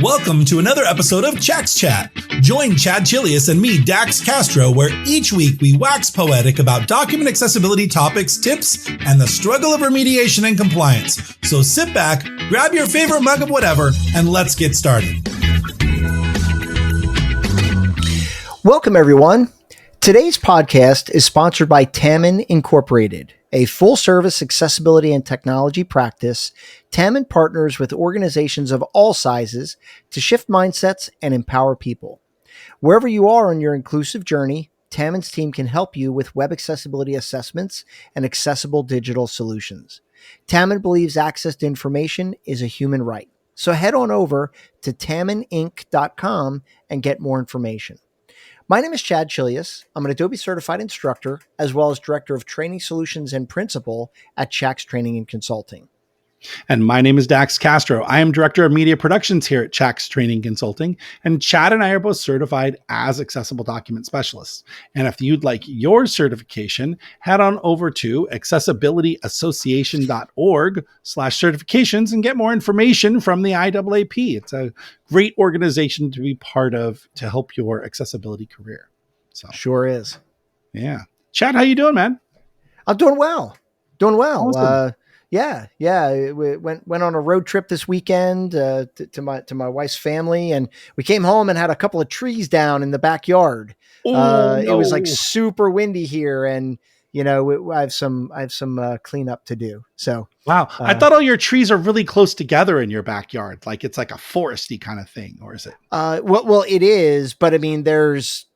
Welcome to another episode of Chax Chat. Join Chad Chilius and me, Dax Castro, where each week we wax poetic about document accessibility topics, tips, and the struggle of remediation and compliance. So sit back, grab your favorite mug of whatever, and let's get started. Welcome, everyone. Today's podcast is sponsored by Tamin Incorporated, a full-service accessibility and technology practice. Tamin partners with organizations of all sizes to shift mindsets and empower people. Wherever you are on your inclusive journey, Tamin's team can help you with web accessibility assessments and accessible digital solutions. Tamin believes access to information is a human right. So head on over to tamininc.com and get more information. My name is Chad Chilius. I'm an Adobe certified instructor, as well as director of training solutions and principal at Chax Training and Consulting. And my name is Dax Castro. I am director of media productions here at Chax Training Consulting. And Chad and I are both certified as accessible document specialists. And if you'd like your certification, head on over to accessibilityassociation.org/certifications and get more information from the IAAP. It's a great organization to be part of to help your accessibility career. So Sure is. yeah. Chad, how you doing, man? I'm doing well. Awesome. We went on a road trip this weekend to my wife's family, and we came home and had a couple of trees down in the backyard. It was like super windy here, and I have some cleanup to do. So wow, I thought all your trees are really close together in your backyard, like it's like a foresty kind of thing, or is it? Well, it is, but I mean, there's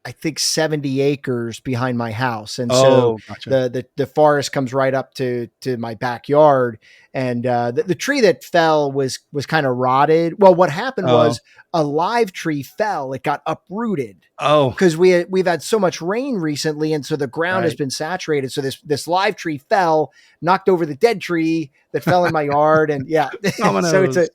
I think 70 acres behind my house. And so gotcha. the forest comes right up to my backyard. And the tree that fell was kind of rotted. Well, what happened was a live tree fell. It got uprooted. Oh, because we've had so much rain recently. And so the ground has been saturated. So this live tree fell, knocked over the dead tree that fell in my yard. And so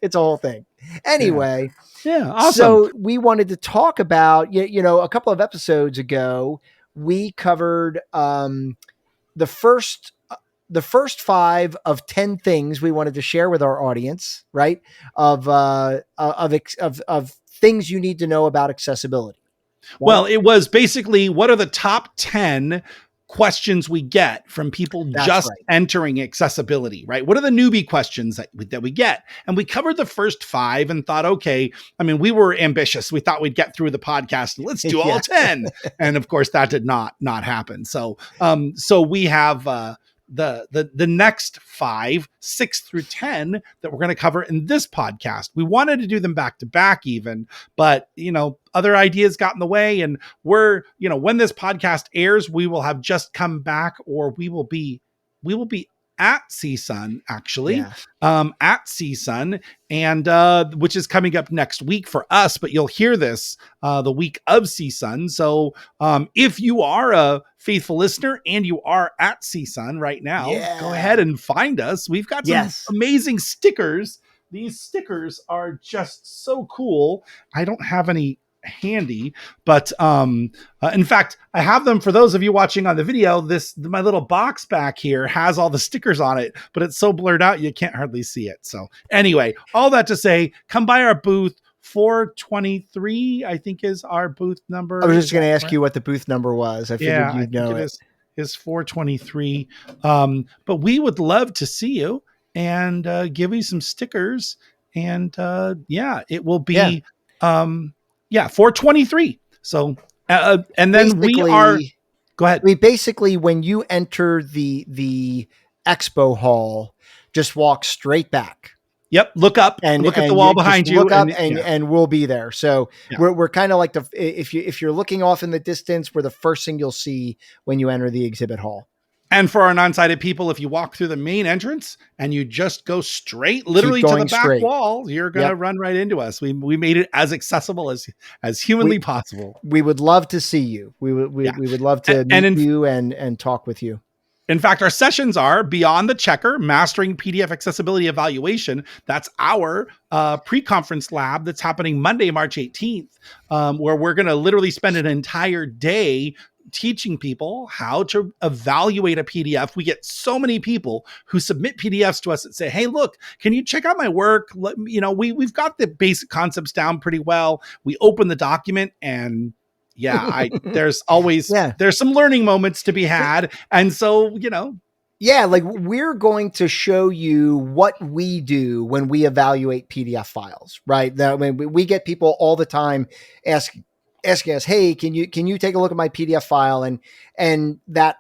it's a whole thing. Anyway. Yeah, awesome. So we wanted to talk about, a couple of episodes ago, we covered the first 5 of 10 things we wanted to share with our audience, right? Of things you need to know about accessibility. Well, it was basically, what are the top 10 questions we get from people entering accessibility, right? What are the newbie questions that we get? And we covered the first 5 and thought, okay, I mean, we were ambitious. We thought we'd get through the podcast. Let's do all 10. And of course that did not happen. So we have, the next 5, 6 through 10 that we're going to cover in this podcast. We wanted to do them back to back even, but other ideas got in the way, and we're, when this podcast airs, we will have just come back, or we will be at CSUN actually, at CSUN, and which is coming up next week for us, but you'll hear this the week of CSUN. So if you are a faithful listener and you are at CSUN right now, go ahead and find us. We've got some amazing stickers. These stickers are just so cool. I don't have any handy, but in fact, I have them for those of you watching on the video. My little box back here has all the stickers on it, but it's so blurred out you can't hardly see it. So anyway, all that to say, come by our booth. 423, I think, is our booth number. I was just going to ask you what the booth number was. I figured you'd know it. Is 423. But we would love to see you and give you some stickers. And it will be 423. So and then we are. Go ahead. Basically, when you enter the expo hall, just walk straight back. Yep. Look up and look at the wall behind you. Look up and we'll be there. So we're kind of like if you're looking off in the distance, we're the first thing you'll see when you enter the exhibit hall. And for our non-sighted people, if you walk through the main entrance and you just go straight, literally to the back wall, you're going to run right into us. We made it as accessible as humanly possible. We would love to see you. We would love to meet you and talk with you. In fact, our sessions are Beyond the Checker, Mastering PDF Accessibility Evaluation. That's our pre-conference lab that's happening Monday, March 18th, where we're going to literally spend an entire day teaching people how to evaluate a PDF. We get so many people who submit PDFs to us that say, hey, look, can you check out my work? We've got the basic concepts down pretty well. We open the document and there's always, there's some learning moments to be had. And so, yeah, like we're going to show you what we do when we evaluate PDF files, right? I mean, we get people all the time asking us, hey, can you take a look at my PDF file? And that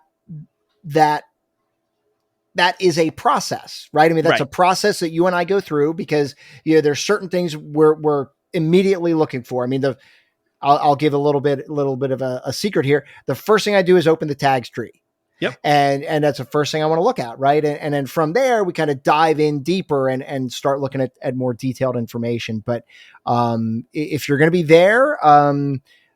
is a process, right? I mean, that's a process that you and I go through because, there's certain things we're immediately looking for. I mean, I'll give a little bit of a secret here. The first thing I do is open the tags tree. Yep. And that's the first thing I want to look at. Right. And then from there, we kind of dive in deeper and start looking at more detailed information. But if you're going to be there,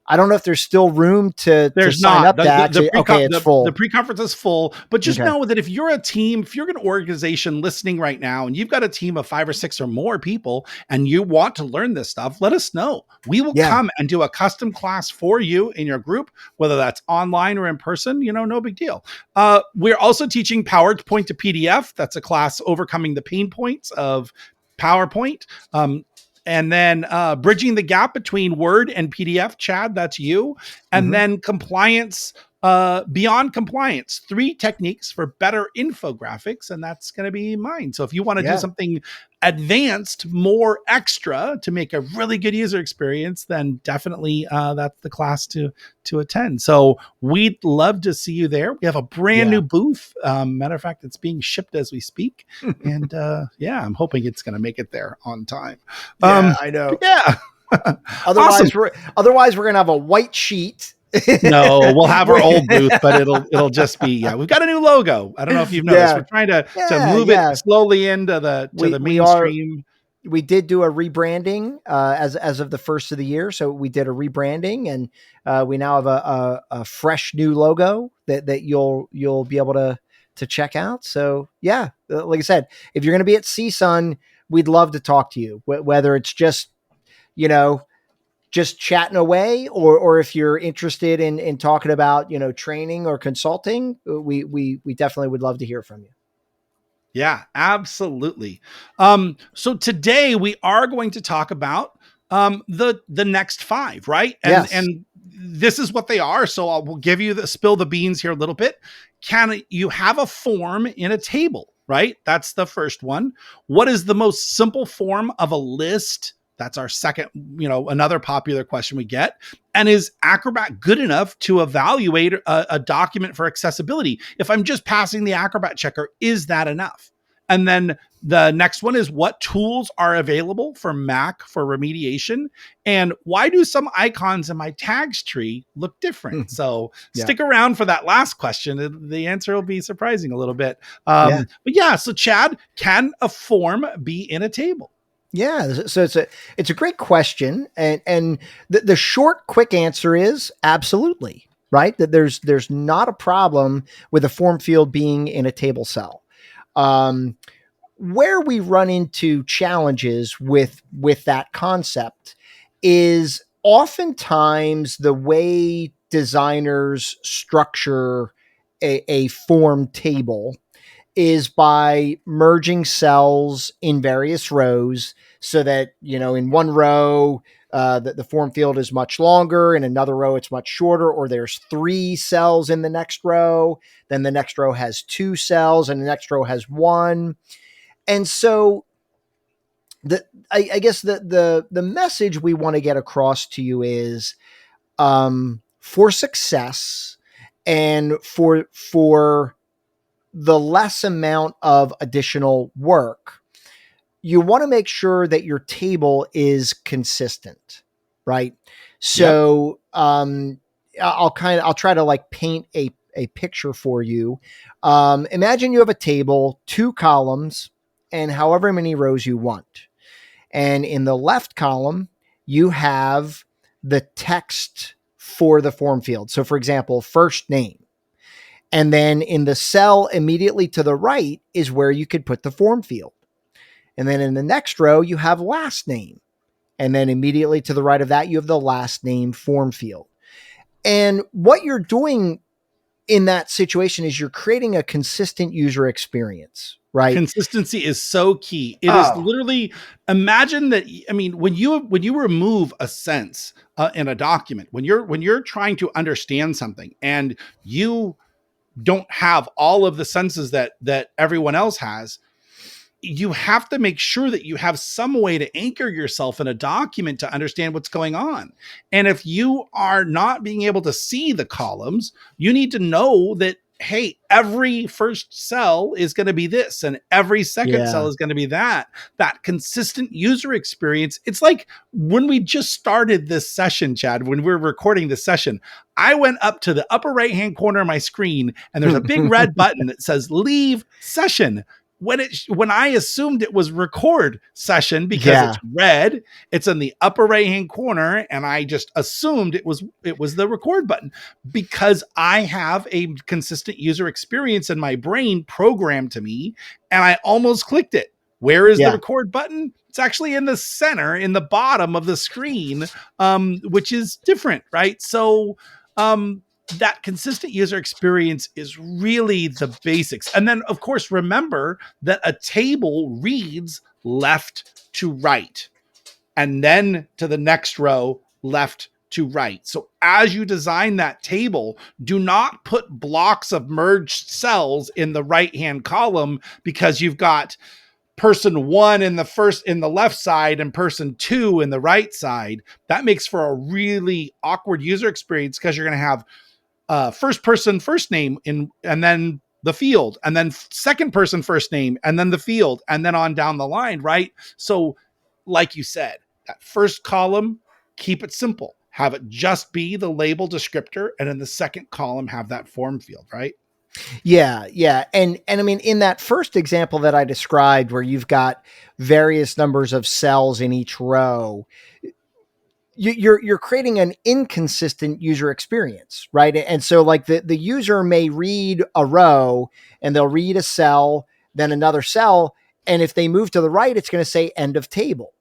I don't know if there's still room to sign up. It's full. The pre-conference is full, but just know that if you're a team, if you're an organization listening right now and you've got a team of 5 or 6 or more people and you want to learn this stuff, let us know. We will come and do a custom class for you in your group, whether that's online or in person, no big deal. We're also teaching PowerPoint to PDF. That's a class overcoming the pain points of PowerPoint. And then bridging the gap between Word and PDF, Chad, that's you. And then compliance, beyond compliance, 3 techniques for better infographics. And that's going to be mine. So if you want to do something advanced, more extra to make a really good user experience, then definitely that's the class to attend. So we'd love to see you there. We have a brand new booth. Matter of fact, it's being shipped as we speak. And I'm hoping it's going to make it there on time. I know. Yeah. Otherwise, we're going to have a white sheet. No, we'll have our old booth, but it'll just be, we've got a new logo. I don't know if you've noticed. We're trying to move it slowly into the mainstream. We did do a rebranding as of the first of the year. So we did a rebranding and we now have a fresh new logo that you'll be able to check out. So like I said, if you're going to be at CSUN, we'd love to talk to you, whether it's just chatting away, or if you're interested in talking about, training or consulting, we definitely would love to hear from you. Yeah, absolutely. So today we are going to talk about the next 5, right? And this is what they are. So we'll give you spill the beans here a little bit. Can you have a form in a table, right? That's the first one. What is the most simple form of a list? That's our second, another popular question we get. And is Acrobat good enough to evaluate a document for accessibility? If I'm just passing the Acrobat checker, is that enough? And then the next one is, what tools are available for Mac for remediation? And why do some icons in my tags tree look different? So stick around for that last question. The answer will be surprising a little bit. So Chad, can a form be in a table? Yeah, so it's a great question, and the short, quick answer is absolutely, right? That there's not a problem with a form field being in a table cell. Where we run into challenges with that concept is oftentimes the way designers structure a form table is by merging cells in various rows so that, in one row, the form field is much longer, in another row, it's much shorter, or there's 3 cells in the next row. Then the next row has 2 cells and the next row has 1. And so I guess the message we want to get across to you is, for success and for the less amount of additional work, you want to make sure that your table is consistent, right? So, I'll try to paint a picture for you. Imagine you have a table, 2 columns, and however many rows you want. And in the left column, you have the text for the form field. So for example, first name. And then in the cell immediately to the right is where you could put the form field. And then in the next row, you have last name. And then immediately to the right of that, you have the last name form field. And what you're doing in that situation is you're creating a consistent user experience, right? Consistency is so key. It is literally, imagine that. I mean, when you remove a sense in a document, when you're trying to understand something and you don't have all of the senses that everyone else has, you have to make sure that you have some way to anchor yourself in a document to understand what's going on. And if you are not being able to see the columns, you need to know that, hey, every first cell is going to be this and every second cell is going to be that. That consistent user experience. It's like when we just started this session, Chad, when we were recording this session, I went up to the upper right-hand corner of my screen and there's a big red button that says leave session. When I assumed it was record session because it's red, it's in the upper right hand corner, and I just assumed it was the record button because I have a consistent user experience in my brain programmed to me, and I almost clicked it. Where is the record button? It's actually in the center, in the bottom of the screen, which is different, right? So that consistent user experience is really the basics. And then, of course, remember that a table reads left to right, and then to the next row, left to right. So as you design that table, do not put blocks of merged cells in the right-hand column because you've got person 1 in the left side and person 2 in the right side. That makes for a really awkward user experience because you're going to have first person first name and then the field, and then second person first name and then the field, and then on down the line, right? So like you said, that first column, keep it simple. Have it just be the label descriptor, and in the second column have that form field, right? Yeah. And I mean, in that first example that I described where you've got various numbers of cells in each row, you're creating an inconsistent user experience, right? And so like the user may read a row and they'll read a cell, then another cell. And if they move to the right, it's going to say end of table.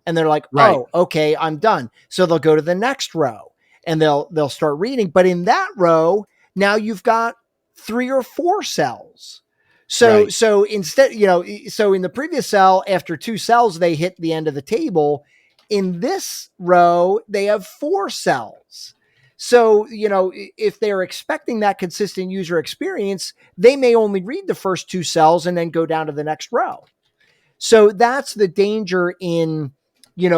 And they're like, oh, okay, I'm done. So they'll go to the next row and they'll start reading. But in that row, now you've got 3 or 4 cells. So instead, so in the previous cell, after 2 cells, they hit the end of the table. In this row, they have 4 cells. So, if they're expecting that consistent user experience, they may only read the first 2 cells and then go down to the next row. So that's the danger in,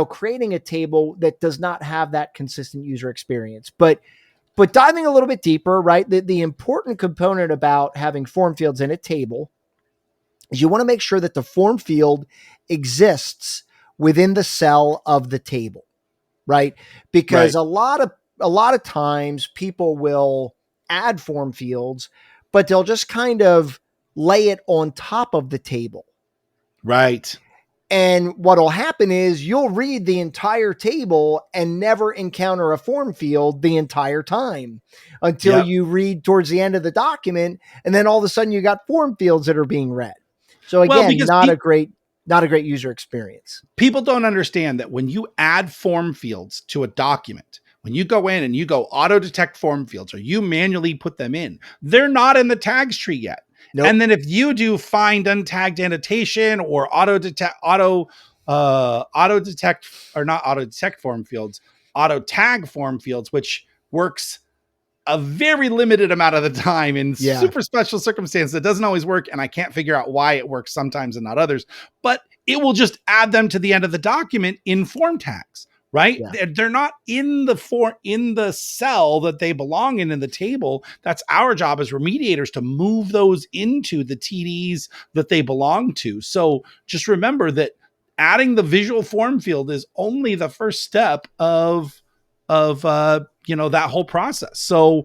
creating a table that does not have that consistent user experience. But diving a little bit deeper, right? The important component about having form fields in a table is you want to make sure that the form field exists within the cell of the table, right? Because a lot of times people will add form fields, but they'll just kind of lay it on top of the table. Right. And what'll happen is you'll read the entire table and never encounter a form field the entire time until you read towards the end of the document. And then all of a sudden you got form fields that are being read. So again, not a great user experience. People don't understand that when you add form fields to a document, when you go in and you go auto detect form fields or you manually put them in, they're not in the tags tree yet. Nope. And then if you do find untagged annotation or auto detect form fields, auto tag form fields, which works a very limited amount of the time in super special circumstances. It doesn't always work, and I can't figure out why it works sometimes and not others, but it will just add them to the end of the document in form tags, right? Yeah. They're not in the cell that they belong in the table. That's our job as remediators, to move those into the TDs that they belong to. So just remember that adding the visual form field is only the first step of that whole process. So,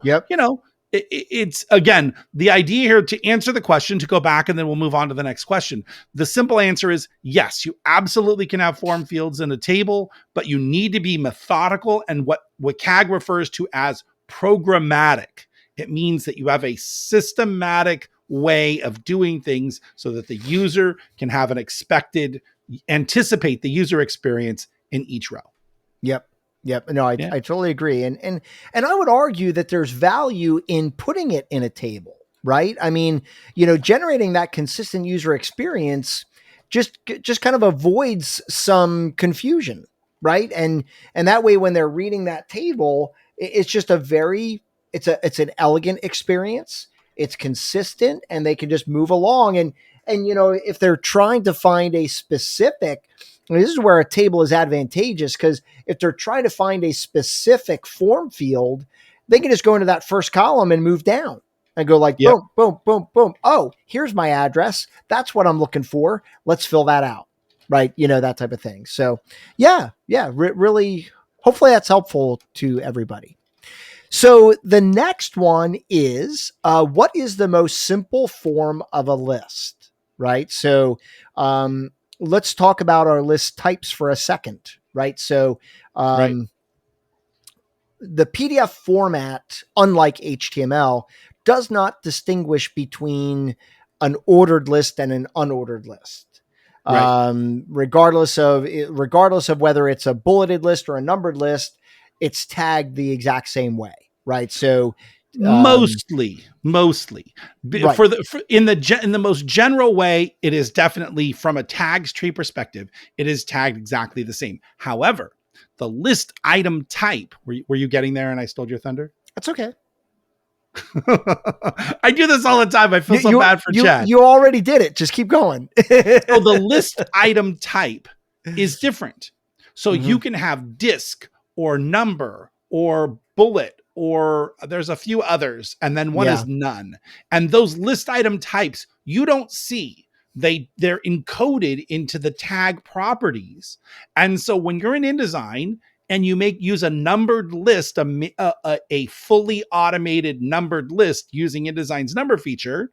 it's again, the idea here to answer the question, to go back and then we'll move on to the next question. The simple answer is yes, you absolutely can have form fields in a table, but you need to be methodical and what CAG refers to as programmatic. It means that you have a systematic way of doing things so that the user can have anticipate the user experience in each row. Yep. Yep. No, I totally agree. And I would argue that there's value in putting it in a table, right? I mean, generating that consistent user experience just kind of avoids some confusion, right? And that way, when they're reading that table, it's just it's an elegant experience. It's consistent, and they can just move along. And if they're trying to find a specific, this is where a table is advantageous, because if they're trying to find a specific form field, they can just go into that first column and move down and go like, boom, boom, boom, boom. Oh, here's my address. That's what I'm looking for. Let's fill that out. Right. That type of thing. So really, hopefully that's helpful to everybody. So the next one is, what is the most simple form of a list? Right. So, let's talk about our list types for a second, right? So, the PDF format, unlike HTML, does not distinguish between an ordered list and an unordered list. Right. Regardless of whether it's a bulleted list or a numbered list, it's tagged the exact same way, right? So, mostly right. in the most general way, it is definitely, from a tags tree perspective, it is tagged exactly the same. However, the list item type, were you getting there and I stole your thunder? That's okay. I do this all the time. I feel so bad for Chad. You already did it. Just keep going. So the list item type is different. So you can have disk or number or bullet, or there's a few others, and then one is none. And those list item types, you don't see. They're encoded into the tag properties. And so when you're in InDesign and you use a numbered list, a fully automated numbered list using InDesign's number feature,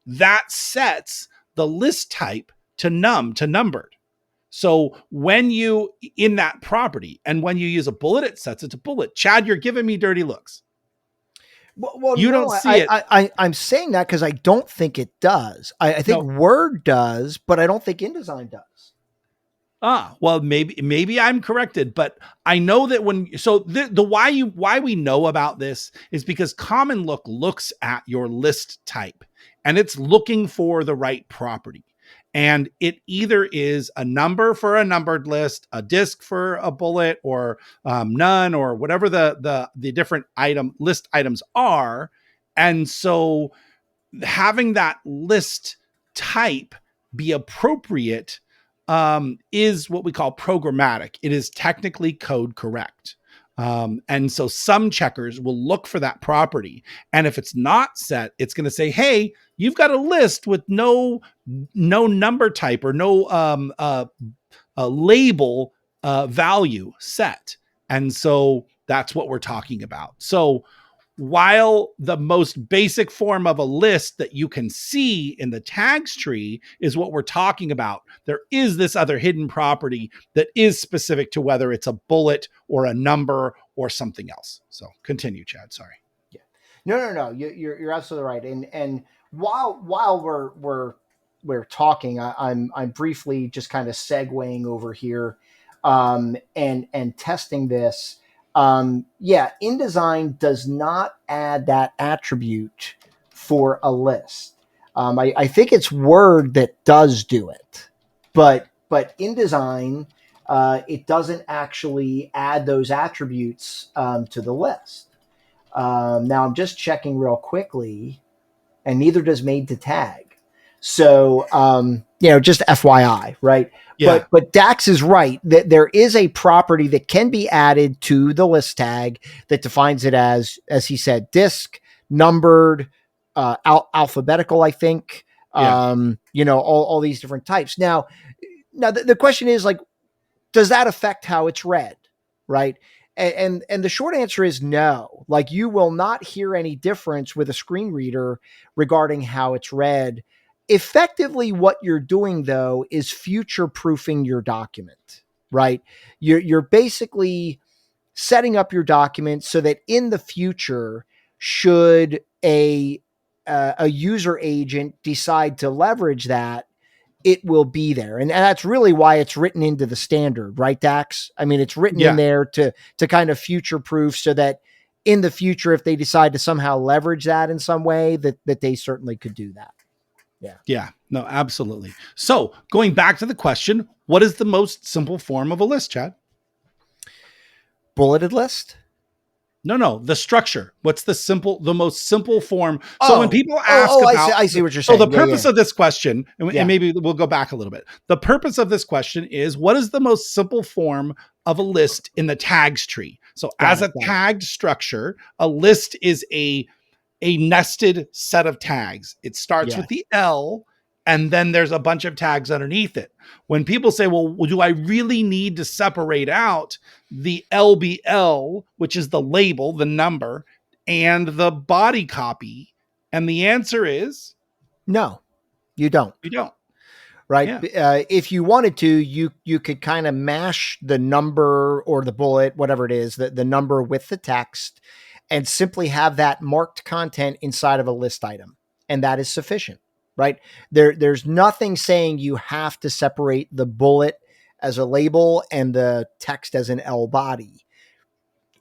that sets the list type to numbered. So when you, in that property, and when you use a bullet, it sets it to bullet. Chad, you're giving me dirty looks. Well, you don't see it. I'm saying that because I don't think it does. I think Word does, but I don't think InDesign does. Well, maybe I'm corrected, but I know that why we know about this is because Common Look looks at your list type and it's looking for the right property. And it either is a number for a numbered list, a disk for a bullet, or none, or whatever the different list items are. And so having that list type be appropriate is what we call programmatic. It is technically code correct. And so some checkers will look for that property. And if it's not set, it's going to say, hey, you've got a list with no number type or no label value set. And so that's what we're talking about. So while the most basic form of a list that you can see in the tags tree is what we're talking about, there is this other hidden property that is specific to whether it's a bullet or a number or something else. So continue, Chad. Sorry. Yeah. No. You're absolutely right. And while we're talking, I'm briefly just kind of segueing over here, and testing this. InDesign does not add that attribute for a list. I think it's Word that does do it, but InDesign, it doesn't actually add those attributes to the list. Now I'm just checking real quickly, and neither does made to tag. So, just FYI, right? Yeah. But Dax is right that there is a property that can be added to the list tag that defines it as he said, disk, numbered, alphabetical, I think, all these different types. Now the question is, like, does that affect how it's read? Right. And the short answer is no. Like, you will not hear any difference with a screen reader regarding how it's read. Effectively, what you're doing, though, is future-proofing your document, right? You're basically setting up your document so that in the future, should a user agent decide to leverage that, it will be there. And that's really why it's written into the standard, right, Dax? I mean, it's written in there to kind of future proof so that in the future, if they decide to somehow leverage that in some way, that they certainly could do that. Yeah, no, absolutely. So going back to the question, what is the most simple form of a list, Chad? Bulleted list? No, the structure. What's the most simple form? So when people ask about, I see what you're saying. So the purpose of this question, and maybe we'll go back a little bit. The purpose of this question is, what is the most simple form of a list in the tags tree? So as a tagged structure, a list is a nested set of tags. It starts with the L, and then there's a bunch of tags underneath it. When people say, well, do I really need to separate out the LBL, which is the label, the number, and the body copy? And the answer is no, you don't. You don't. Right. Yeah. If you wanted to, you could kind of mash the number or the bullet, whatever it is, the number with the text, and simply have that marked content inside of a list item. And that is sufficient, right? There's nothing saying you have to separate the bullet as a label and the text as an L body.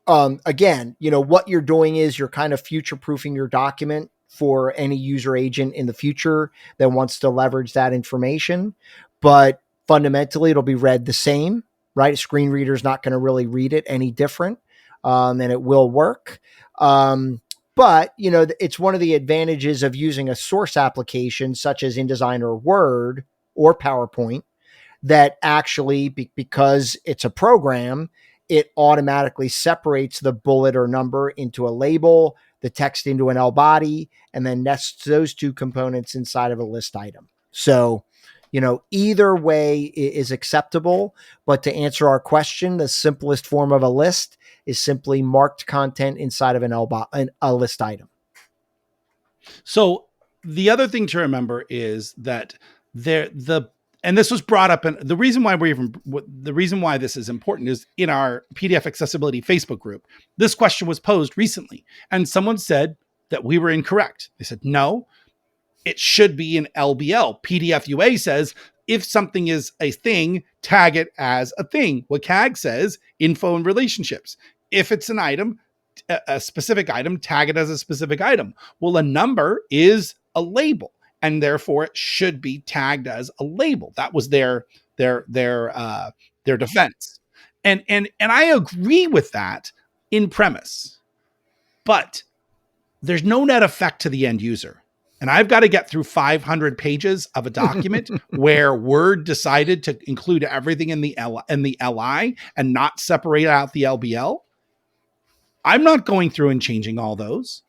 Again, what you're doing is you're kind of future-proofing your document for any user agent in the future that wants to leverage that information. But fundamentally, it'll be read the same, right? A screen reader is not going to really read it any different, and it will work. But, it's one of the advantages of using a source application such as InDesign or Word or PowerPoint that actually, because it's a program, it automatically separates the bullet or number into a label, the text into an L body, and then nests those two components inside of a list item. So, either way is acceptable. But to answer our question, the simplest form of a list is simply marked content inside of a list item. So the other thing to remember is that and this was brought up, and the reason why this is important is in our PDF accessibility Facebook group. This question was posed recently, and someone said that we were incorrect. They said, no, it should be an LBL. PDF UA says, if something is a thing, tag it as a thing. WCAG says, info and relationships. If it's an item, a specific item, tag it as a specific item. Well, a number is a label, and therefore it should be tagged as a label. That was their defense. And I agree with that in premise, but there's no net effect to the end user. And I've got to get through 500 pages of a document where Word decided to include everything in the LI and not separate out the LBL. I'm not going through and changing all those.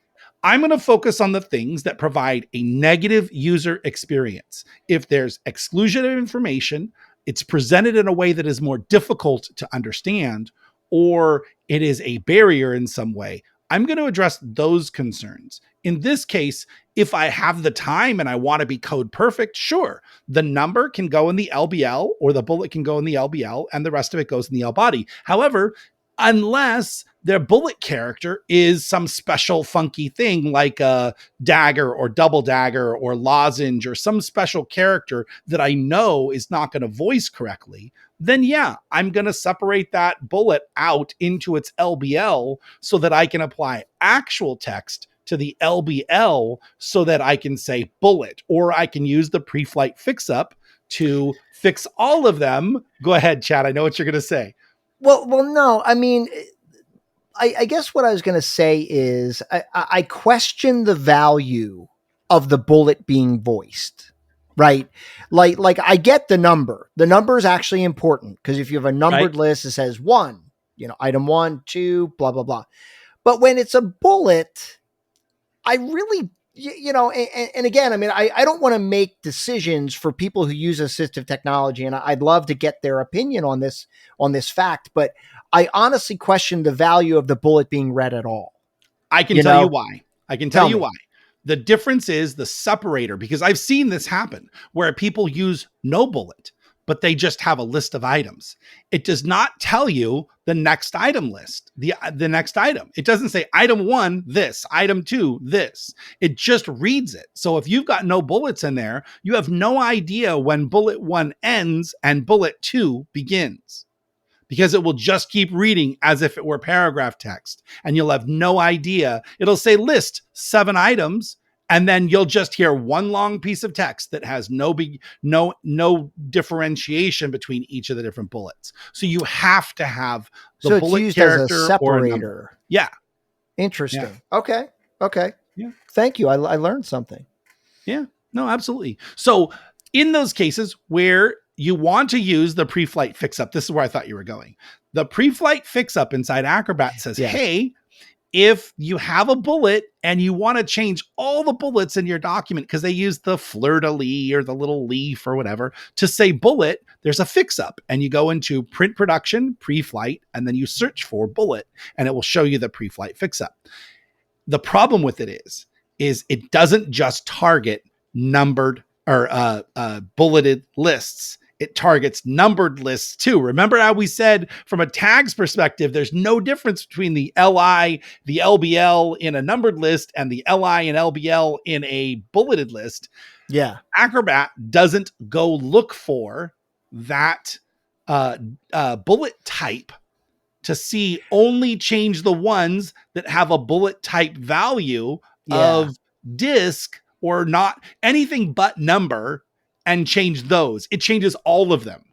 I'm going to focus on the things that provide a negative user experience. If there's exclusion of information, it's presented in a way that is more difficult to understand, or it is a barrier in some way, I'm going to address those concerns. In this case, if I have the time and I want to be code perfect, sure, the number can go in the LBL or the bullet can go in the LBL and the rest of it goes in the L body. However, unless their bullet character is some special funky thing like a dagger or double dagger or lozenge or some special character that I know is not going to voice correctly, then yeah, I'm going to separate that bullet out into its LBL so that I can apply actual text to the LBL so that I can say bullet, or I can use the pre-flight fix-up to fix all of them. Go ahead, Chad. I know what you're going to say. Well, no, I mean, I guess what I was going to say is I question the value of the bullet being voiced, right? Like I get the number. The number is actually important because if you have a numbered list, it says 1, item 1, 2, blah, blah, blah. But when it's a bullet, I really, and again, I mean, I don't want to make decisions for people who use assistive technology, and I'd love to get their opinion on this fact, but I honestly question the value of the bullet being read at all. I can tell you why. I can tell you why. The difference is the separator, because I've seen this happen where people use no bullet, but they just have a list of items. It does not tell you the next item list, the next item. It doesn't say item 1, this, item 2, this. It just reads it. So if you've got no bullets in there, you have no idea when bullet 1 ends and bullet 2 begins, because it will just keep reading as if it were paragraph text, and you'll have no idea. It'll say list 7 items, and then you'll just hear one long piece of text that has no differentiation between each of the different bullets. So you have to have the so bullet it's used character as a separator. Yeah. Interesting. Yeah. Okay. Yeah. Thank you. I learned something. Yeah. No, absolutely. So in those cases where you want to use the pre-flight fix-up, this is where I thought you were going. The pre-flight fix-up inside Acrobat says, yes. Hey, if you have a bullet and you want to change all the bullets in your document, because they use the fleur-de-lis or the little leaf or whatever to say bullet, there's a fix-up, and you go into print production, pre-flight, and then you search for bullet, and it will show you the pre-flight fix-up. The problem with it is it doesn't just target numbered or bulleted lists. It targets numbered lists too. Remember how we said from a tags perspective, there's no difference between the LI, the LBL in a numbered list and the LI and LBL in a bulleted list. Yeah. Acrobat doesn't go look for that bullet type to see, only change the ones that have a bullet type value of disk or not anything but number, and change those. It changes all of them.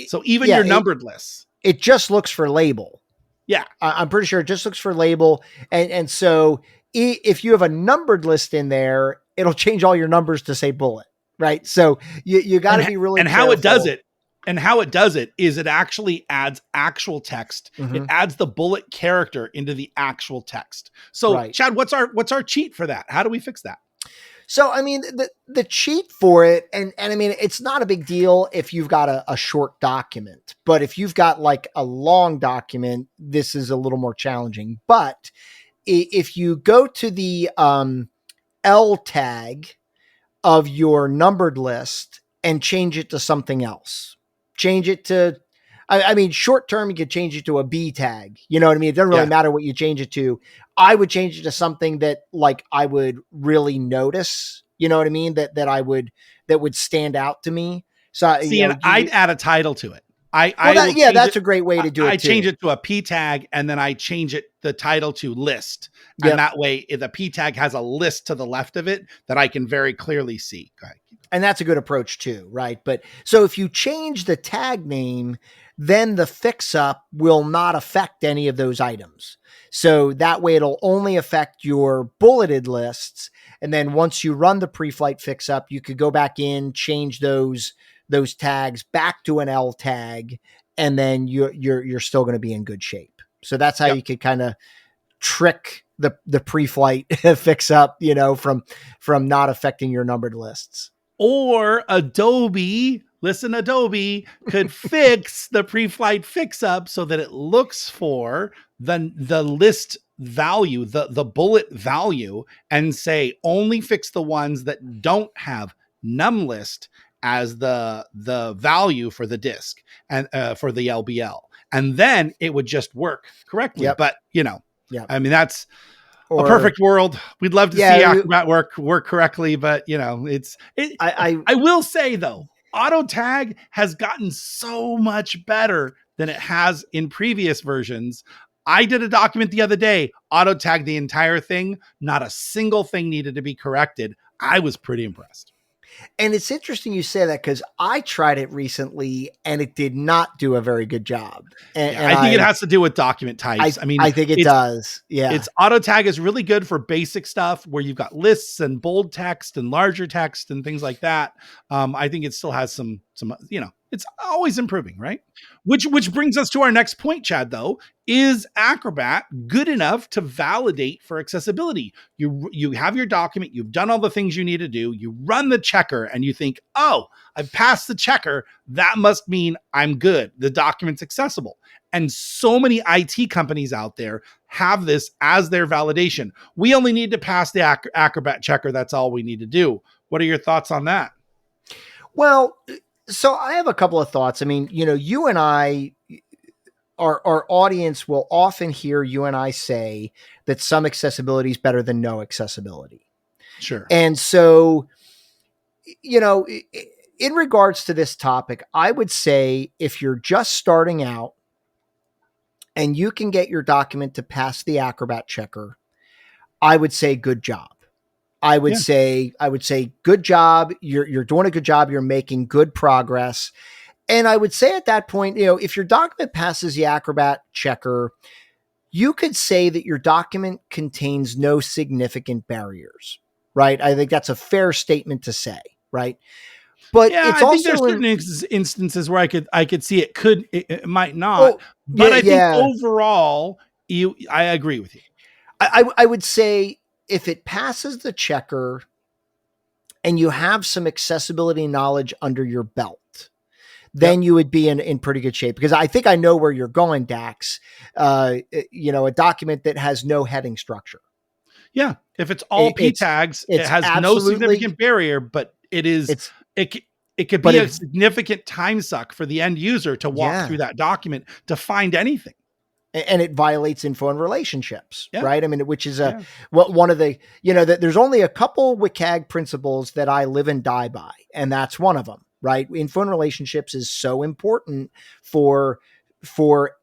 So even your numbered lists. It just looks for label. Yeah. I'm pretty sure it just looks for label. And so if you have a numbered list in there, it'll change all your numbers to say bullet, right? So you got to be really careful. How it does it is it actually adds actual text. Mm-hmm. It adds the bullet character into the actual text. So right. Chad, what's our cheat for that? How do we fix that? So, I mean, the cheat for it, and I mean, it's not a big deal if you've got a short document, but if you've got like a long document, this is a little more challenging. But if you go to the L tag of your numbered list and change it to something else, change it to, I mean, short term, you could change it to a B tag. You know what I mean? It doesn't really matter what you change it to. I would change it to something that like I would really notice. You know what I mean? That would stand out to me. So see, and I'd add a title to it. That's a great way to do it. I change it to a P tag, and then I change the title to list. And that way the P tag has a list to the left of it that I can very clearly see. Go ahead. And that's a good approach too, right? But so if you change the tag name, then the fix-up will not affect any of those items. So that way it'll only affect your bulleted lists. And then once you run the pre-flight fix-up, you could go back in, change those tags back to an L tag, and then you're still going to be in good shape. So that's how you could kind of trick the pre-flight fix-up, from not affecting your numbered lists. Or Adobe could fix the pre-flight fix-up so that it looks for the list value, the bullet value, and say only fix the ones that don't have num list as the value for the disk and for the LBL. And then it would just work correctly. Yep. But I mean, that's a perfect world. We'd love to see Acrobat work correctly, but I will say though, auto tag has gotten so much better than it has in previous versions. I did a document the other day, auto tag the entire thing. Not a single thing needed to be corrected. I was pretty impressed. And it's interesting you say that because I tried it recently and it did not do a very good job. And I think it has to do with document types. I think it does. Yeah. It's auto tag is really good for basic stuff where you've got lists and bold text and larger text and things like that. I think it still has some, it's always improving, right? Which brings us to our next point, Chad, though. Is Acrobat good enough to validate for accessibility? You have your document, you've done all the things you need to do, you run the checker and you think, oh, I've passed the checker. That must mean I'm good. The document's accessible. And so many IT companies out there have this as their validation. We only need to pass the Acrobat checker. That's all we need to do. What are your thoughts on that? Well, So I have a couple of thoughts. I mean, you and I, our audience will often hear you and I say that some accessibility is better than no accessibility. Sure. And so, in regards to this topic, I would say if you're just starting out and you can get your document to pass the Acrobat checker, I would say good job. I would say good job. You're doing a good job. You're making good progress. And I would say at that point, if your document passes the Acrobat checker, you could say that your document contains no significant barriers, right? I think that's a fair statement to say, right? But yeah, it's I think there's also certain instances where I could see it might not, but I think overall, I agree with you. I would say if it passes the checker and you have some accessibility knowledge under your belt, then you would be in pretty good shape, because I think I know where you're going, Dax. A document that has no heading structure. Yeah. If it's all P tags, it has no significant barrier, but it could be a significant time suck for the end user to walk through that document to find anything. And it violates info and relationships, right? I mean, which is one of the, that there's only a couple WCAG principles that I live and die by, and that's one of them, right? Info and relationships is so important for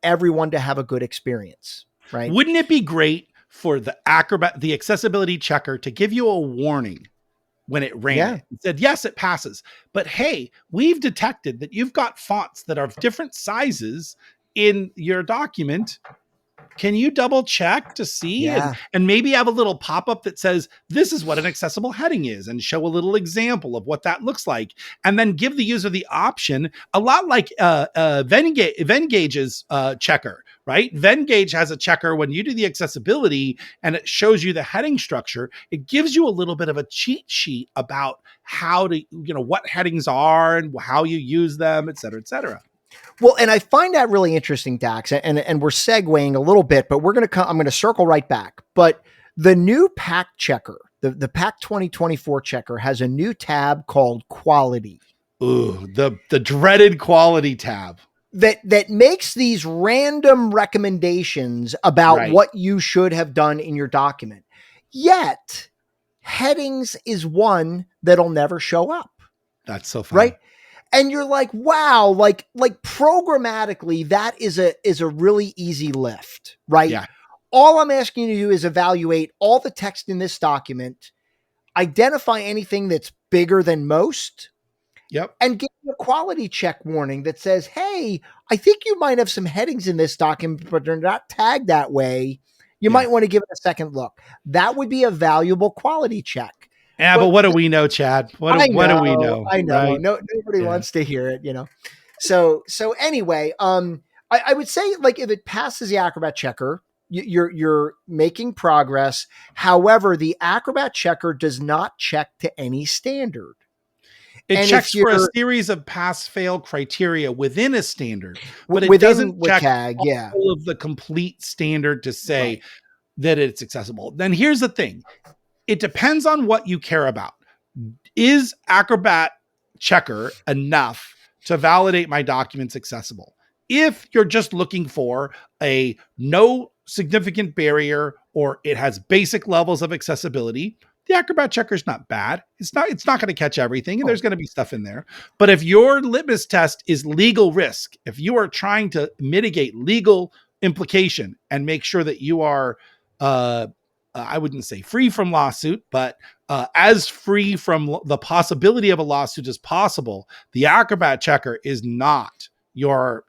everyone to have a good experience, right? Wouldn't it be great for the accessibility checker to give you a warning when it ran it? It said, yes, it passes, but hey, we've detected that you've got fonts that are of different sizes in your document. Can you double check to see? And maybe have a little pop-up that says, this is what an accessible heading is, and show a little example of what that looks like. And then give the user the option, a lot like Vengage's checker, right? Vengage has a checker when you do the accessibility and it shows you the heading structure. It gives you a little bit of a cheat sheet about how to, what headings are and how you use them, et cetera, et cetera. Well, and I find that really interesting, Dax, and we're segueing a little bit, but I'm going to circle right back. But the new PAC checker, the PAC 2024 checker, has a new tab called Quality. Ooh, the dreaded Quality tab. That makes these random recommendations about what you should have done in your document. Yet, headings is one that'll never show up. That's so fun. Right? And you're like, wow, like programmatically, that is a really easy lift, right? Yeah. All I'm asking you to do is evaluate all the text in this document, identify anything that's bigger than most, and give you a quality check warning that says, hey, I think you might have some headings in this document, but they're not tagged that way. You might want to give it a second look. That would be a valuable quality check. Yeah, but what do we know, Chad? What do we know? I know. Right? Nobody wants to hear it, So anyway, I would say, like, if it passes the Acrobat checker, you're making progress. However, the Acrobat checker does not check to any standard. It checks for a series of pass-fail criteria within a standard, but it doesn't check all of the complete standard to say that it's accessible. Then here's the thing. It depends on what you care about. Is Acrobat checker enough to validate my documents accessible? If you're just looking for a no significant barrier, or it has basic levels of accessibility, the Acrobat checker is not bad. It's not going to catch everything, and there's going to be stuff in there. But if your litmus test is legal risk, if you are trying to mitigate legal implication and make sure that you are, I wouldn't say free from lawsuit, but as free from the possibility of a lawsuit as possible, the Acrobat checker is not your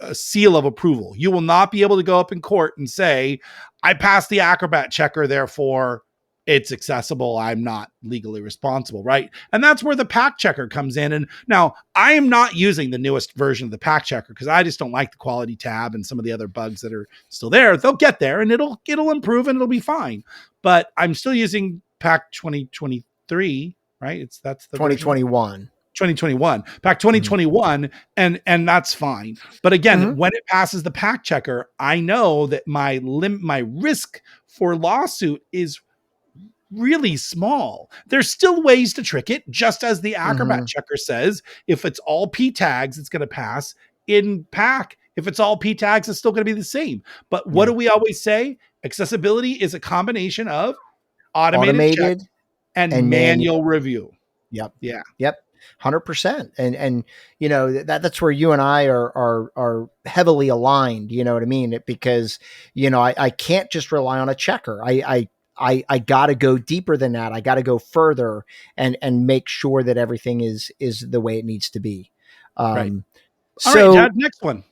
a seal of approval. You will not be able to go up in court and say, I passed the Acrobat checker, therefore it's accessible. I'm not legally responsible, right? And that's where the PAC checker comes in. And now I am not using the newest version of the PAC checker because I just don't like the quality tab and some of the other bugs that are still there. They'll get there and it'll improve and it'll be fine. But I'm still using PAC 2023, right? That's the 2021. 2021, PAC 2021, and that's fine. But again, when it passes the PAC checker, I know that my risk for lawsuit is really small. There's still ways to trick it, just as the Acrobat checker says, if it's all P tags, it's going to pass. In PAC, if it's all P tags, it's still going to be the same. But what do we always say? Accessibility is a combination of automated check and manual review. Yep. Yeah. Yep. 100%. And you know, that's where you and I are heavily aligned, you know what I mean? Because, you know, I can't just rely on a checker. I got to go deeper than that. I got to go further and make sure that everything is the way it needs to be. Right. So all right, Chad, next one.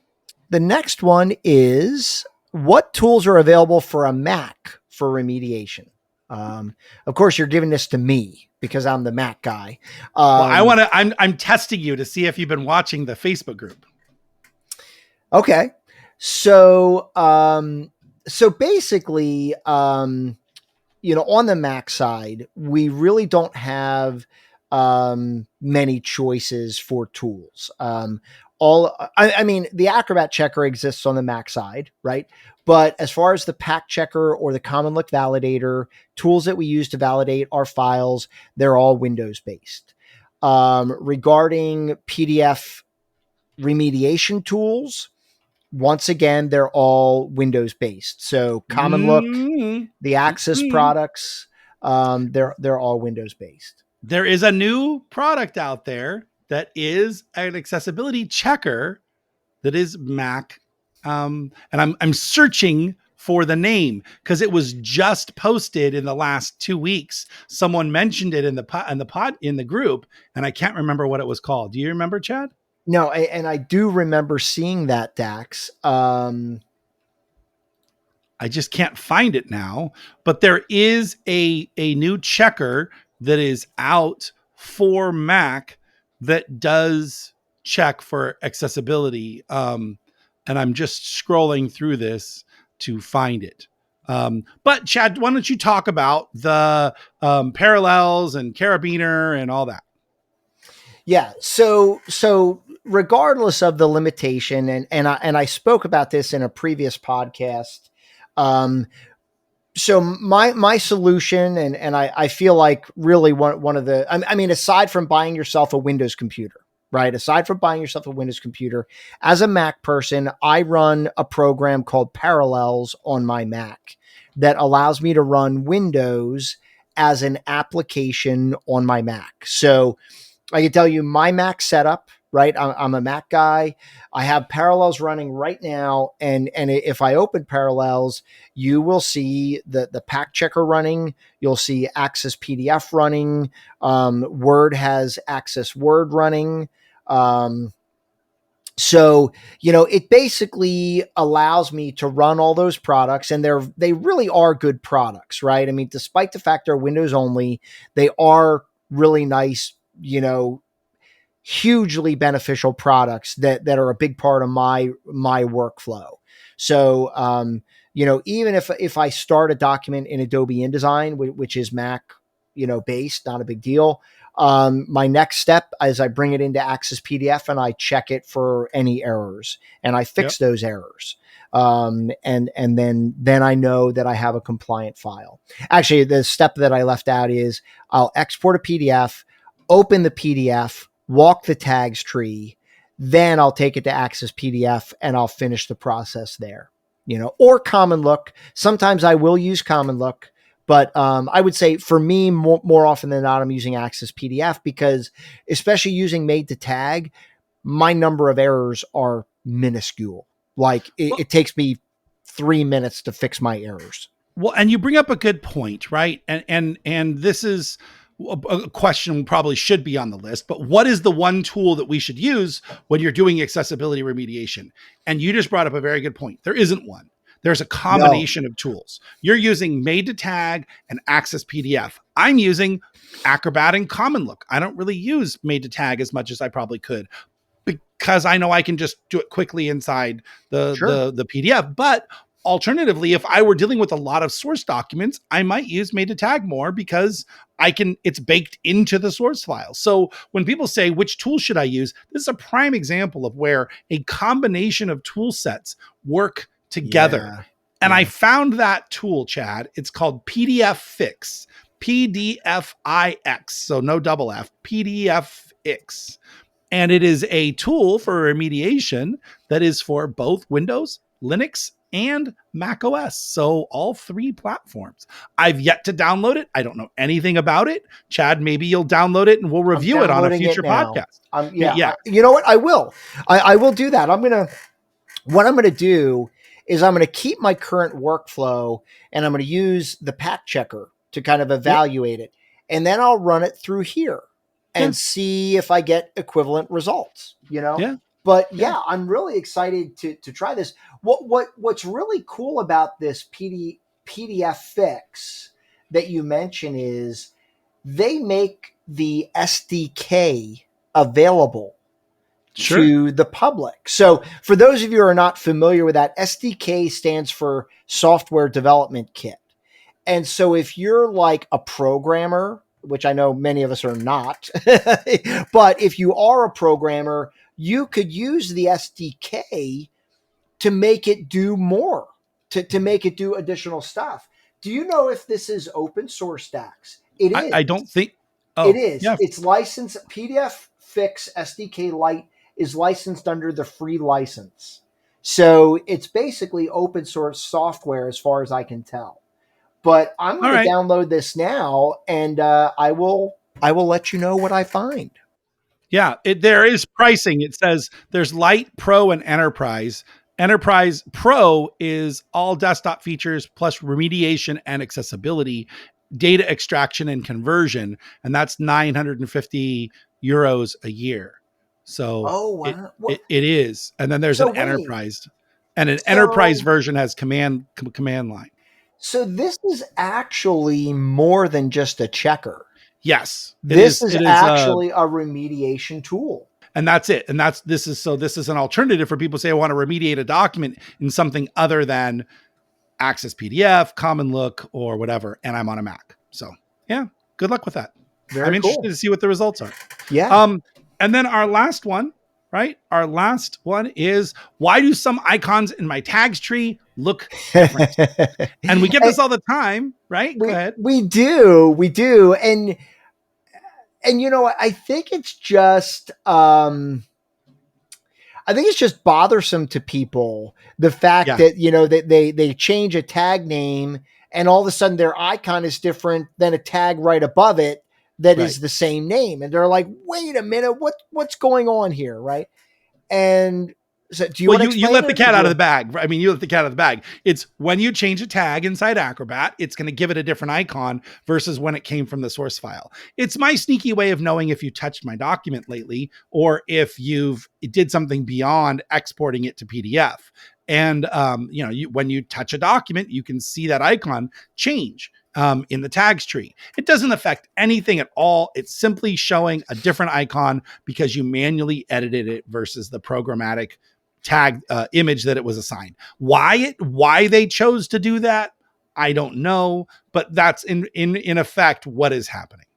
The next one is, what tools are available for a Mac for remediation? Of course, you're giving this to me because I'm the Mac guy. Well, I'm testing you to see if you've been watching the Facebook group. Okay. So basically, you know, on the Mac side, we really don't have many choices for tools. I mean, the Acrobat checker exists on the Mac side, right? But as far as the PAC checker or the common look validator, tools that we use to validate our files, they're all Windows based. Regarding PDF remediation tools, once again, they're all Windows based. So common look, the Access products, they're all Windows based. There is a new product out there that is an accessibility checker that is Mac. And I'm searching for the name because it was just posted in the last 2 weeks. Someone mentioned it in the group, and I can't remember what it was called. Do you remember, Chad? No, and I do remember seeing that, Dax. I just can't find it now, but there is a new checker that is out for Mac that does check for accessibility. And I'm just scrolling through this to find it. But Chad, why don't you talk about the parallels and carabiner and all that? Yeah. So regardless of the limitation, and I spoke about this in a previous podcast. So my solution, and I feel like really one of the, I mean, aside from buying yourself a Windows computer, right? Aside from buying yourself a Windows computer, as a Mac person, I run a program called Parallels on my Mac that allows me to run Windows as an application on my Mac. So I can tell you my Mac setup, right? I'm a Mac guy. I have Parallels running right now. And if I open Parallels, you will see the PAC checker running. You'll see Access PDF running. Word has Access Word running. So, you know, it basically allows me to run all those products, and they really are good products, right? I mean, despite the fact they're Windows only, they are really nice, you know, hugely beneficial products that are a big part of my workflow. So, you know, even if I start a document in Adobe InDesign, which is Mac, you know, based, not a big deal. My next step is I bring it into Access PDF and I check it for any errors and I fix those errors. And then I know that I have a compliant file. Actually, the step that I left out is I'll export a PDF, open the PDF, walk the tags tree, then I'll take it to Access PDF and I'll finish the process there, you know, or Common Look. Sometimes I will use Common Look, but I would say for me, more often than not, I'm using Access PDF because, especially using Made to Tag, my number of errors are minuscule. Like it takes me 3 minutes to fix my errors. Well, and you bring up a good point, right? And this is a question probably should be on the list, but what is the one tool that we should use when you're doing accessibility remediation? And you just brought up a very good point. There isn't one. There's a combination of tools. You're using Made to Tag and Access PDF. I'm using Acrobat and Common Look. I don't really use Made to Tag as much as I probably could because I know I can just do it quickly inside the PDF. But alternatively, if I were dealing with a lot of source documents, I might use Made to Tag more because it's baked into the source file. So when people say, which tool should I use? This is a prime example of where a combination of tool sets work together. And I found that tool, Chad. It's called PDFix. PDFix. So no double F, PDFix. And it is a tool for remediation that is for both Windows, Linux, and Mac OS. So all three platforms. I've yet to download it. I don't know anything about it. Chad, maybe you'll download it and we'll review it on a future podcast. Yeah. You know what? I will. I will do that. What I'm going to do is I'm going to keep my current workflow and I'm going to use the pack checker to kind of evaluate it. And then I'll run it through here and see if I get equivalent results, Yeah. But I'm really excited to try this. What's really cool about this PDFix that you mentioned is they make the SDK available to the public. So for those of you who are not familiar with that, SDK stands for Software Development Kit. And so if you're like a programmer, which I know many of us are not, but if you are a programmer, you could use the SDK to make it do more, to make it do additional stuff. Do you know if this is open source, Dax? It is. I don't think. It is. Yeah. It's licensed. PDFix SDK Lite is licensed under the free license. So it's basically open source software as far as I can tell. But I'm going to download this now and I will let you know what I find. Yeah, there is pricing. It says there's Lite, Pro, and Enterprise. Enterprise Pro is all desktop features plus remediation and accessibility, data extraction and conversion, and that's 950 euros a year. So it is. And then there's an enterprise, and an enterprise version has command line. So this is actually more than just a checker. Yes, this is actually a remediation tool. And that's it. And this is an alternative for people who say, I want to remediate a document in something other than Access PDF, Common Look, or whatever. And I'm on a Mac. So yeah, good luck with that. I'm interested to see what the results are. Yeah. And then our last one, right? Our last one is, why do some icons in my tags tree look different? And we get this all the time, right? Go ahead. We do. And I think it's just bothersome to people, the fact that that they change a tag name and all of a sudden their icon is different than a tag right above it that is the same name, and they're like, wait a minute, what's going on here, right? And so do you want to explain you let the cat out of the bag. I mean, you let the cat out of the bag. It's when you change a tag inside Acrobat, it's going to give it a different icon versus when it came from the source file. It's my sneaky way of knowing if you touched my document lately or if it did something beyond exporting it to PDF. And, when you touch a document, you can see that icon change in the tags tree. It doesn't affect anything at all. It's simply showing a different icon because you manually edited it versus the programmatic tag image that it was assigned. Why they chose to do that, I don't know, but that's in effect what is happening.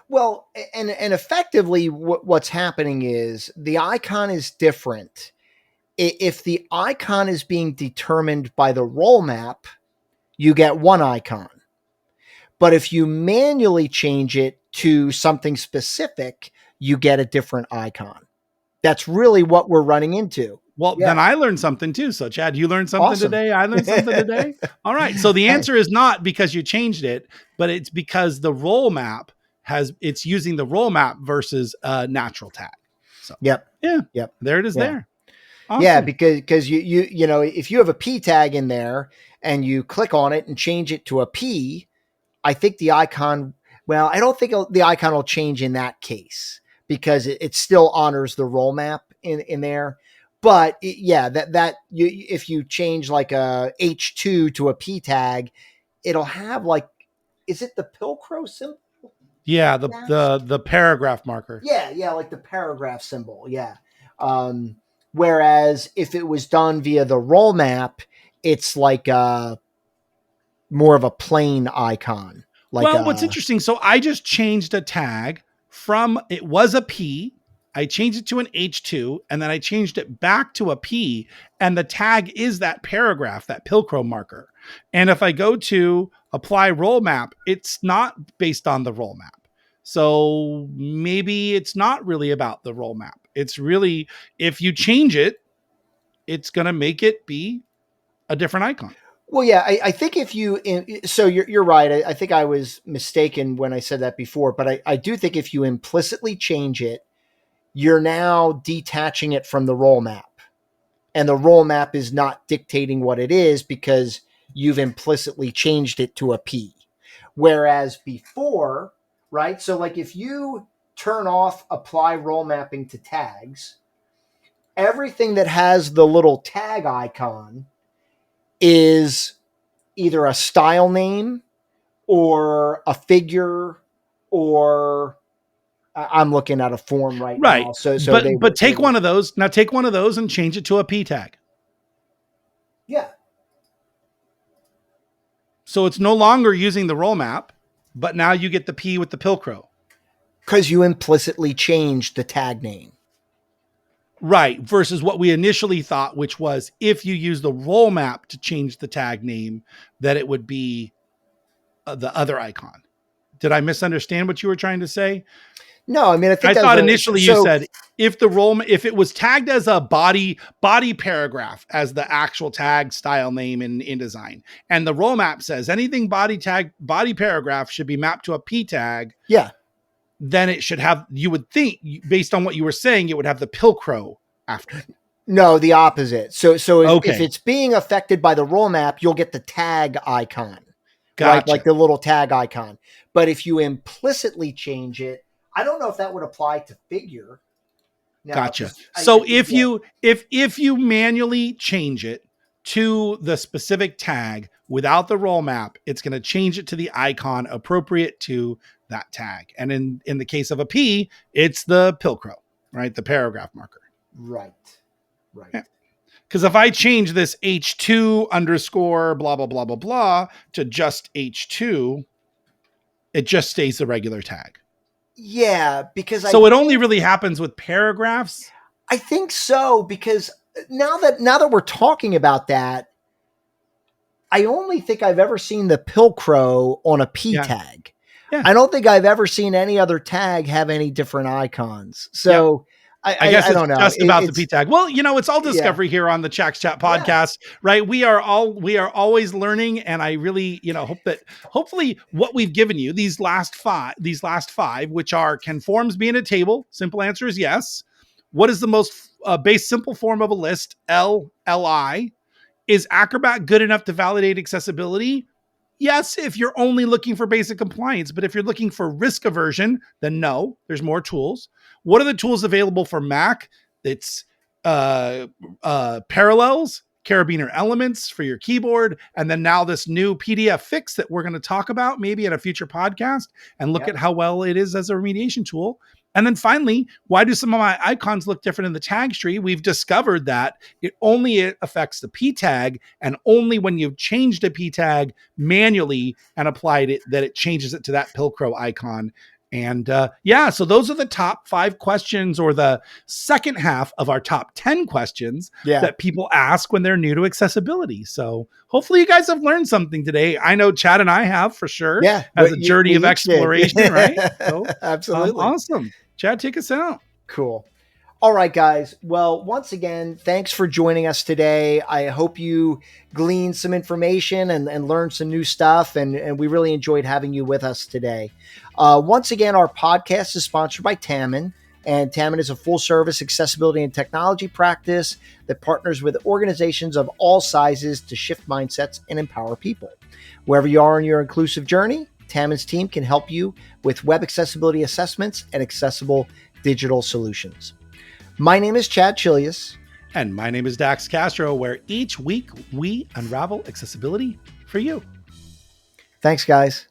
Well, and effectively what's happening is the icon is different. If the icon is being determined by the role map, you get one icon. But if you manually change it to something specific, you get a different icon. That's really what we're running into. Well, then I learned something too. So Chad, you learned something today. I learned something today. All right. So the answer is not because you changed it, but it's because the role map it's using the role map versus a natural tag. So there it is there. Awesome. Yeah, because you if you have a P tag in there and you click on it and change it to a P, I think the icon, I don't think the icon will change in that case because it still honors the role map in there. But if you change like a H2 to a P tag, it'll have is it the Pilcrow symbol? Yeah, the paragraph marker. Yeah, like the paragraph symbol. Yeah. Whereas if it was done via the role map, it's like more of a plain icon. What's interesting, so I just changed a tag from, it was a P, I changed it to an H2, and then I changed it back to a P, and the tag is that paragraph, that Pilcrow marker. And if I go to apply role map, it's not based on the role map. So maybe it's not really about the role map. It's really, if you change it, it's going to make it be a different icon. Well, yeah, I think if you, so you're right. I think I was mistaken when I said that before, but I do think if you implicitly change it, you're now detaching it from the role map. And the role map is not dictating what it is because you've implicitly changed it to a P. Whereas before, right? So like if you turn off apply role mapping to tags, everything that has the little tag icon is either a style name or a figure, or I'm looking at a form right now. So but take one of those. Now take one of those and change it to a P tag. Yeah. So it's no longer using the role map, but now you get the P with the Pilcrow. Because you implicitly changed the tag name. Right. Versus what we initially thought, which was if you use the role map to change the tag name, that it would be the other icon. Did I misunderstand what you were trying to say? No, I mean, I thought initially you said if it was tagged as a body paragraph as the actual tag style name in InDesign, and the role map says anything body paragraph should be mapped to a P tag. Yeah. Then it should have, you would think, based on what you were saying, it would have the Pilcrow after it. No, the opposite. So if it's being affected by the role map, you'll get the tag icon. Gotcha. Right? Like the little tag icon. But if you implicitly change it, I don't know if that would apply to figure. Now, gotcha. So if you manually change it to the specific tag without the role map, it's going to change it to the icon appropriate to that tag. And in the case of a P, it's the Pilcrow, right? The paragraph marker. Right. Yeah. Because if I change this H2 underscore blah, blah, blah, blah, blah to just H2, it just stays the regular tag. Yeah, because it only really happens with paragraphs. I think so, because now that we're talking about that, I only think I've ever seen the Pilcrow on a P tag. Yeah. I don't think I've ever seen any other tag have any different icons. So I guess I don't know. Just about the P tag. Well, it's all discovery here on the Chax Chat podcast, right? We are always learning, and I really, hope that hopefully what we've given you these last five, which are, can forms be in a table? Simple answer is yes. What is the most base simple form of a list? LI. Is Acrobat good enough to validate accessibility? Yes, if you're only looking for basic compliance, but if you're looking for risk aversion, then no, there's more tools. What are the tools available for Mac? It's Parallels, Carabiner Elements for your keyboard, and then now this new PDFix that we're going to talk about maybe in a future podcast and look at how well it is as a remediation tool. And then finally, why do some of my icons look different in the tag tree? We've discovered that it only affects the P tag, and only when you've changed a P tag manually and applied it, that it changes it to that Pilcrow icon. And so those are the top 5 questions, or the second half of our top 10 questions that people ask when they're new to accessibility. So hopefully you guys have learned something today. I know Chad and I have, for sure. Yeah. As a journey of exploration, right? So, absolutely. Awesome. Chad, take us out. Cool. All right, guys. Well, once again, thanks for joining us today. I hope you gleaned some information and learned some new stuff, and we really enjoyed having you with us today. Once again, our podcast is sponsored by Tamin, and Tamin is a full-service accessibility and technology practice that partners with organizations of all sizes to shift mindsets and empower people. Wherever you are in your inclusive journey, Tamin's team can help you with web accessibility assessments and accessible digital solutions. My name is Chad Chilius. And my name is Dax Castro, where each week we unravel accessibility for you. Thanks, guys.